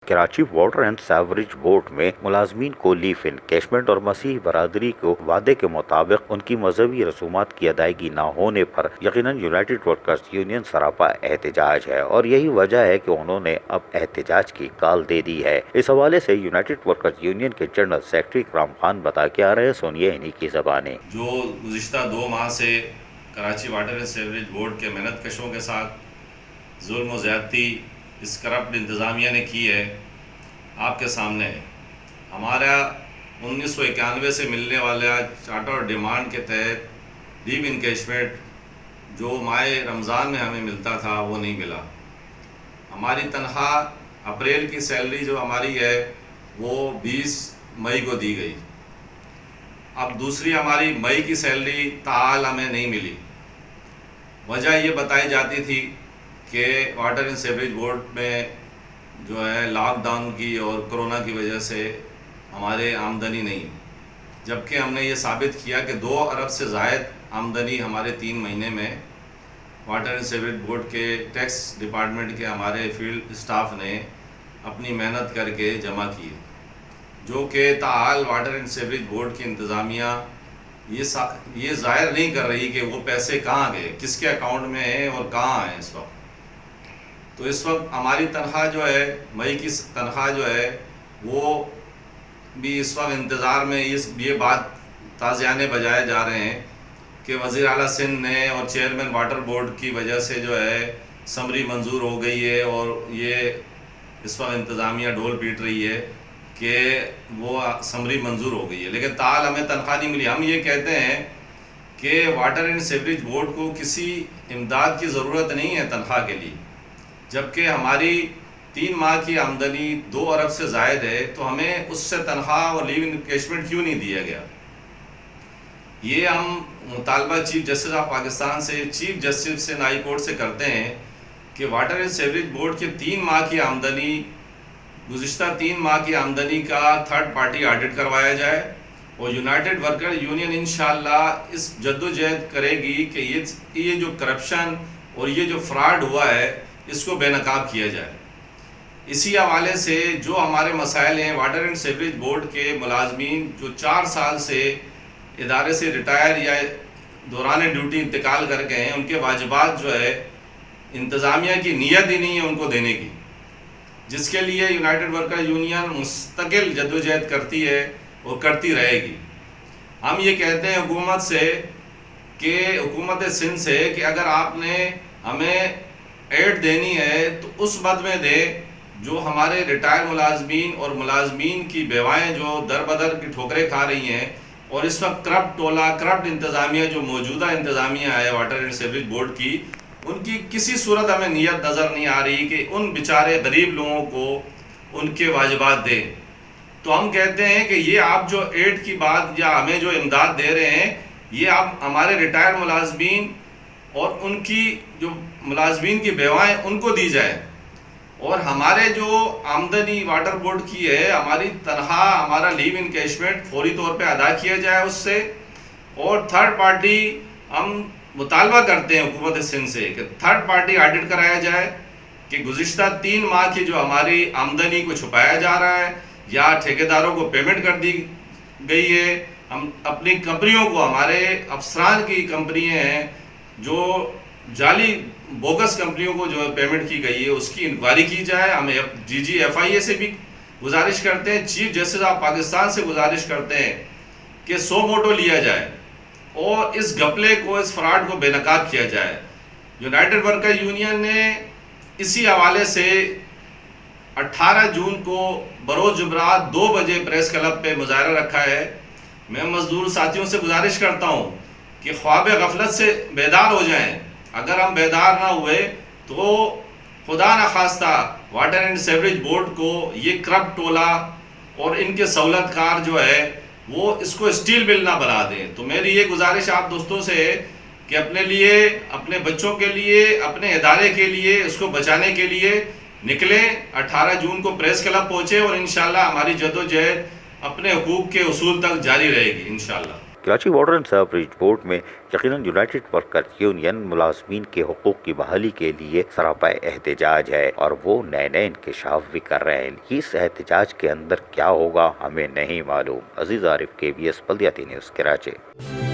Karachi water and sewerage board میں ملازمین کو لیو انکیشمنٹ اور مسیحی برادری کو وعدے کے مطابق ان کی مذہبی رسومات کی ادائیگی نہ ہونے پر یقیناً یونائٹڈ ورکرز یونین سراپا احتجاج ہے اور یہی وجہ ہے کہ انہوں نے اب احتجاج کی کال دے دی ہے۔ اس حوالے سے یونائٹڈ ورکرز یونین کے جنرل سیکرٹری اکرام خان بتا کے آ رہے ہیں، سنیے انہی کی زبانیں۔ جو گزشتہ 2 ماہ سے Karachi water and sewerage board کے محنت کشوں کے ساتھ ظلم و زیادتی اس کرپٹ انتظامیہ نے کی ہے، آپ کے سامنے ہے۔ ہمارا 1991 سے ملنے والا چارٹر اور ڈیمانڈ کے تحت لیو انکیشمنٹ جو ماہ رمضان میں ہمیں ملتا تھا وہ نہیں ملا۔ ہماری تنخواہ اپریل کی سیلری جو ہماری ہے وہ 20 مئی کو دی گئی، اب دوسری ہماری مئی کی سیلری تاحال ہمیں نہیں ملی۔ وجہ یہ بتائی جاتی تھی کہ واٹر اینڈ سیوریج بورڈ میں جو ہے لاک ڈاؤن کی اور کرونا کی وجہ سے ہمارے آمدنی نہیں، جبکہ ہم نے یہ ثابت کیا کہ 2 ارب سے زائد آمدنی ہمارے 3 مہینے میں واٹر اینڈ سیوریج بورڈ کے ٹیکس ڈپارٹمنٹ کے ہمارے فیلڈ اسٹاف نے اپنی محنت کر کے جمع کی، جو کہ تاحال واٹر اینڈ سیوریج بورڈ کی انتظامیہ یہ ظاہر نہیں کر رہی کہ وہ پیسے کہاں گئے، کس کے اکاؤنٹ میں ہیں اور کہاں ہیں اس وقت۔ تو اس وقت ہماری تنخواہ جو ہے، مئی کی تنخواہ جو ہے وہ بھی اس وقت انتظار میں یہ بات تازیانے بجائے جا رہے ہیں کہ وزیر اعلیٰ سندھ نے اور چیئرمین واٹر بورڈ کی وجہ سے جو ہے سمری منظور ہو گئی ہے، اور یہ اس وقت انتظامیہ ڈھول پیٹ رہی ہے کہ وہ سمری منظور ہو گئی ہے، لیکن تاحال ہمیں تنخواہ نہیں ملی۔ ہم یہ کہتے ہیں کہ واٹر اینڈ سیوریج بورڈ کو کسی امداد کی ضرورت نہیں ہے تنخواہ کے لیے، جبکہ ہماری 3 ماہ کی آمدنی 2 ارب سے زائد ہے، تو ہمیں اس سے تنخواہ اور لیو انکیشمنٹ کیوں نہیں دیا گیا؟ یہ ہم مطالبہ چیف جسٹس آف پاکستان سے، چیف جسٹس سے، ہائی کورٹ سے کرتے ہیں کہ واٹر اینڈ سیوریج بورڈ کے 3 ماہ کی آمدنی، گزشتہ 3 ماہ کی آمدنی کا تھرڈ پارٹی آڈٹ کروایا جائے، اور یونائٹڈ ورکر یونین انشاءاللہ اس جدوجہد کرے گی کہ یہ جو کرپشن اور یہ جو فراڈ ہوا ہے اس کو بے نقاب کیا جائے۔ اسی حوالے سے جو ہمارے مسائل ہیں، واٹر اینڈ سیوریج بورڈ کے ملازمین جو 4 سال سے ادارے سے ریٹائر یا دوران ڈیوٹی انتقال کر گئے ہیں، ان کے واجبات جو ہے انتظامیہ کی نیت ہی نہیں ہے ان کو دینے کی، جس کے لیے یونائٹڈ ورکر یونین مستقل جدوجہد کرتی ہے اور کرتی رہے گی۔ ہم یہ کہتے ہیں حکومت سے، کہ حکومت سندھ سے، کہ اگر آپ نے ہمیں ایڈ دینی ہے تو اس مد میں دے جو ہمارے ریٹائر ملازمین اور ملازمین کی بیوائیں جو در بدر کی ٹھوکریں کھا رہی ہیں، اور اس وقت کرپٹ ٹولہ، کرپٹ انتظامیہ جو موجودہ انتظامیہ ہے واٹر اینڈ سیوریج بورڈ کی، ان کی کسی صورت ہمیں نیت نظر نہیں آ رہی کہ ان بیچارے غریب لوگوں کو ان کے واجبات دیں۔ تو ہم کہتے ہیں کہ یہ آپ جو ایڈ کی بات یا ہمیں جو امداد دے رہے ہیں، یہ آپ ہمارے ریٹائر ملازمین اور ان کی جو ملازمین کی بیوائیں ان کو دی جائے، اور ہمارے جو آمدنی واٹر بورڈ کی ہے، ہماری تنخواہ، ہمارا لیو انکیشمنٹ فوری طور پہ ادا کیا جائے اس سے، اور تھرڈ پارٹی ہم مطالبہ کرتے ہیں حکومت سندھ سے کہ تھرڈ پارٹی آڈٹ کرایا جائے کہ گزشتہ 3 ماہ کی جو ہماری آمدنی کو چھپایا جا رہا ہے یا ٹھیکیداروں کو پیمنٹ کر دی گئی ہے، ہم اپنی کمپنیوں کو، ہمارے افسران کی کمپنیاں ہیں جو جعلی بوگس کمپنیوں کو جو پیمنٹ کی گئی ہے، اس کی انکوائری کی جائے۔ ہم FIA سے بھی گزارش کرتے ہیں، چیف جسٹس آف پاکستان سے گزارش کرتے ہیں کہ سو موٹو لیا جائے اور اس گھپلے کو، اس فراڈ کو بے نقاب کیا جائے۔ یونائٹڈ ورکر یونین نے اسی حوالے سے 18 جون کو بروز جمعرات 2 بجے پریس کلب پہ مظاہرہ رکھا ہے۔ میں مزدور ساتھیوں سے گزارش کرتا ہوں کہ خواب غفلت سے بیدار ہو جائیں۔ اگر ہم بیدار نہ ہوئے تو خدا نخواستہ واٹر اینڈ سیوریج بورڈ کو یہ کرپٹ ٹولہ اور ان کے سہولت کار جو ہے وہ اس کو اسٹیل مل نہ بنا دیں۔ تو میری یہ گزارش آپ دوستوں سے ہے کہ اپنے لیے، اپنے بچوں کے لیے، اپنے ادارے کے لیے، اس کو بچانے کے لیے نکلیں، 18 جون کو پریس کلب پہنچے، اور انشاءاللہ ہماری جدوجہد اپنے حقوق کے حصول تک جاری رہے گی انشاءاللہ۔ Karachi water and sewerage board میں یقیناً یونائٹڈ ورکرز یونین ملازمین کے حقوق کی بحالی کے لیے سراپا احتجاج ہے اور وہ نئے انکشاف بھی کر رہے ہیں۔ اس احتجاج کے اندر کیا ہوگا ہمیں نہیں معلوم۔ عزیز عارف، KBS بلدیاتی نیوز، کراچی۔